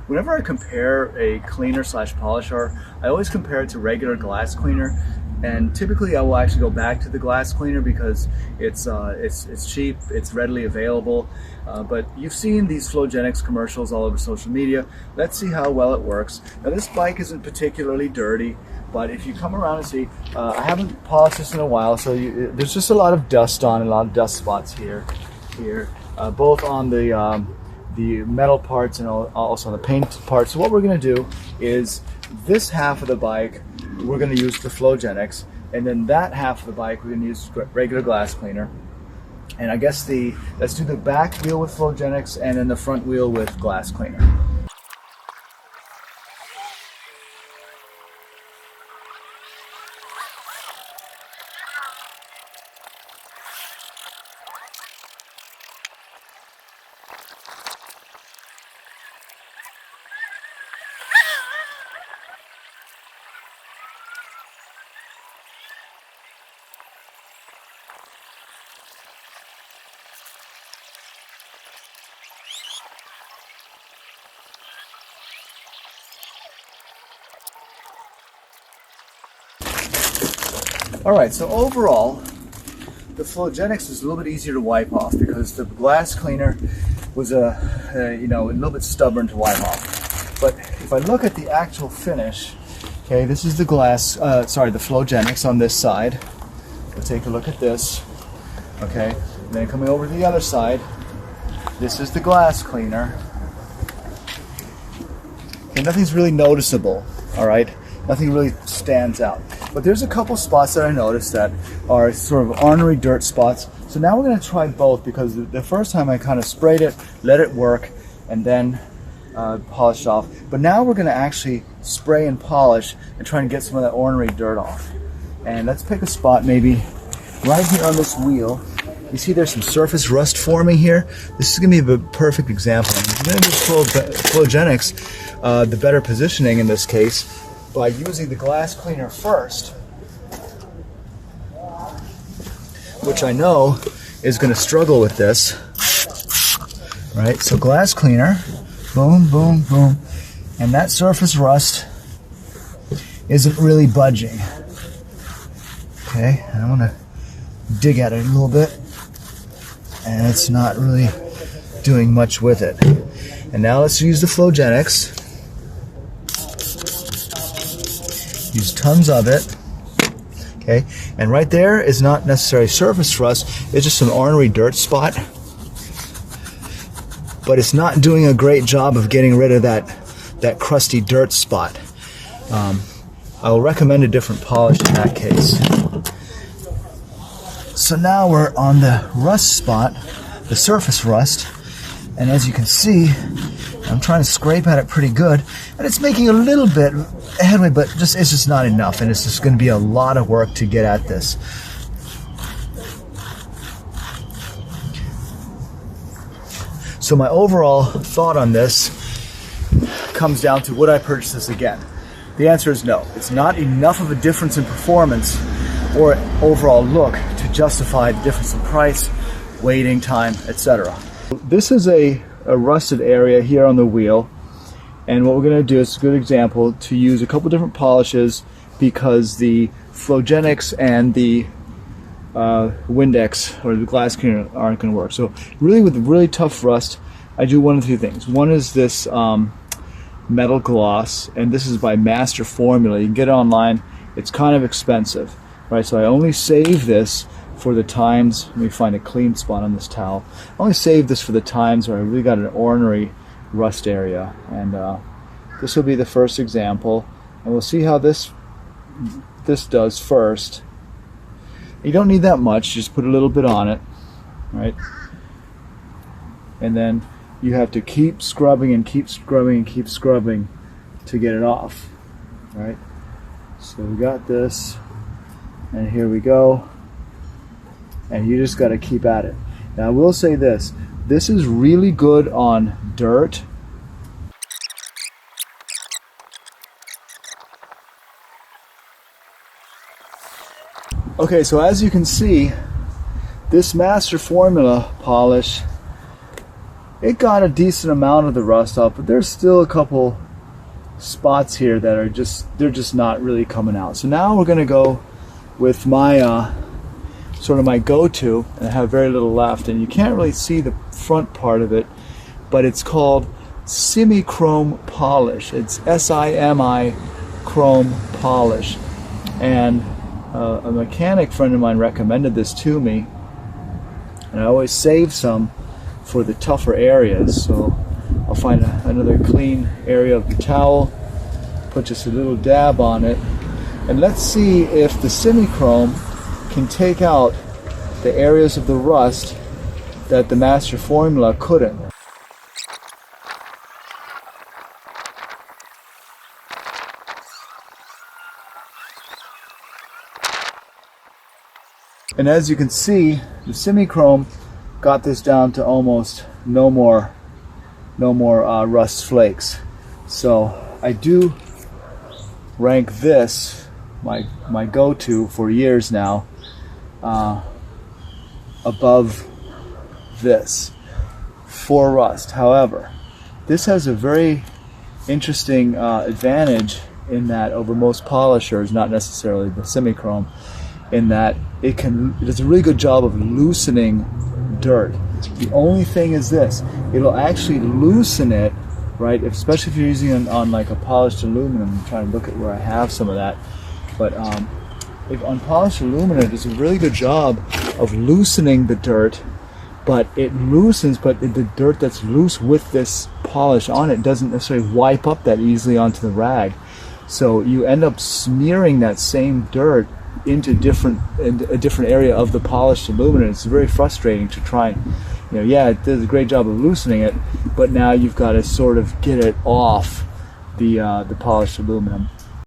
whenever I compare a cleaner slash polisher, I always compare it to regular glass cleaner. And typically I will actually go back to the glass cleaner because it's cheap, it's readily available. But you've seen these Flowgenix commercials all over social media. Let's see how well it works. Now this bike isn't particularly dirty, but if you come around and see, I haven't polished this in a while, so there's just a lot of dust on it, a lot of dust spots here, both on the metal parts and also on the paint parts. So what we're going to do is this half of the bike we're going to use the Flowgenix, and then that half of the bike we're going to use regular glass cleaner. And I guess let's do the back wheel with Flowgenix and then the front wheel with glass cleaner. Alright, so overall, the Flowgenix is a little bit easier to wipe off because the glass cleaner was a little bit stubborn to wipe off. But if I look at the actual finish, okay, this is the the Flowgenix on this side. We'll take a look at this, okay, and then coming over to the other side, this is the glass cleaner. Okay, nothing's really noticeable, alright? Nothing really stands out. But there's a couple spots that I noticed that are sort of ornery dirt spots. So now we're going to try both because the first time I kind of sprayed it, let it work, and then polished off. But now we're going to actually spray and polish and try and get some of that ornery dirt off. And let's pick a spot maybe right here on this wheel. You see there's some surface rust forming here. This is going to be a perfect example. I'm going to give Flowgenix the better positioning in this case by using the glass cleaner first, which I know is going to struggle with this. Right, so glass cleaner, boom, boom, boom, and that surface rust isn't really budging. Okay, and I'm going to dig at it a little bit, and it's not really doing much with it. And now let's use the Flowgenix. Use tons of it. Okay, and right there is not necessarily surface rust, it's just an ornery dirt spot. But it's not doing a great job of getting rid of that crusty dirt spot. I will recommend a different polish in that case. So now we're on the rust spot, the surface rust, and as you can see, I'm trying to scrape at it pretty good, and it's making a little bit headway, but it's just not enough, and it's just going to be a lot of work to get at this. So my overall thought on this comes down to, would I purchase this again? The answer is no. It's not enough of a difference in performance or overall look to justify the difference in price, waiting time, etc. This is a rusted area here on the wheel, and what we're going to do is a good example to use a couple different polishes because the Flowgenix and the Windex or the glass cleaner aren't going to work. So really, with really tough rust, I do one of two things. One is this metal gloss, and this is by Master Formula. You can get it online. It's kind of expensive, right? So I only save this for the times. Let me find a clean spot on this towel. I only save this for the times where I really got an ornery rust area, and this will be the first example, and we'll see how this does first. You don't need that much, just put a little bit on it, right? And then you have to keep scrubbing and keep scrubbing and keep scrubbing to get it off, right? So we got this, and here we go, and you just got to keep at it. Now I will say this is really good on dirt. Okay, so as you can see, this Master Formula polish it got a decent amount of the rust off, but there's still a couple spots here that are they're just not really coming out. So now we're going to go with my sort of my go-to, and I have very little left, and you can't really see the front part of it, but it's called Simichrome polish. It's S-I-M-I chrome polish, and a mechanic friend of mine recommended this to me, and I always save some for the tougher areas. So I'll find another clean area of the towel, put just a little dab on it, and let's see if the Simichrome can take out the areas of the rust that the master formula couldn't. And as you can see, the Simichrome got this down to almost no more rust flakes. So I do rank this my go-to for years now above this for rust. However, this has a very interesting advantage in that over most polishers, not necessarily the Simichrome, in that it does a really good job of loosening dirt. The only thing is this: it'll actually loosen it, right? Especially if you're using it on like a polished aluminum. I'm trying to look at where I have some of that, but if on polished aluminum, it does a really good job of loosening the dirt. But it loosens, but the dirt that's loose with this polish on it doesn't necessarily wipe up that easily onto the rag. So you end up smearing that same dirt into a different area of the polished aluminum. It's very frustrating to try and, yeah, it does a great job of loosening it, but now you've got to sort of get it off the polished aluminum.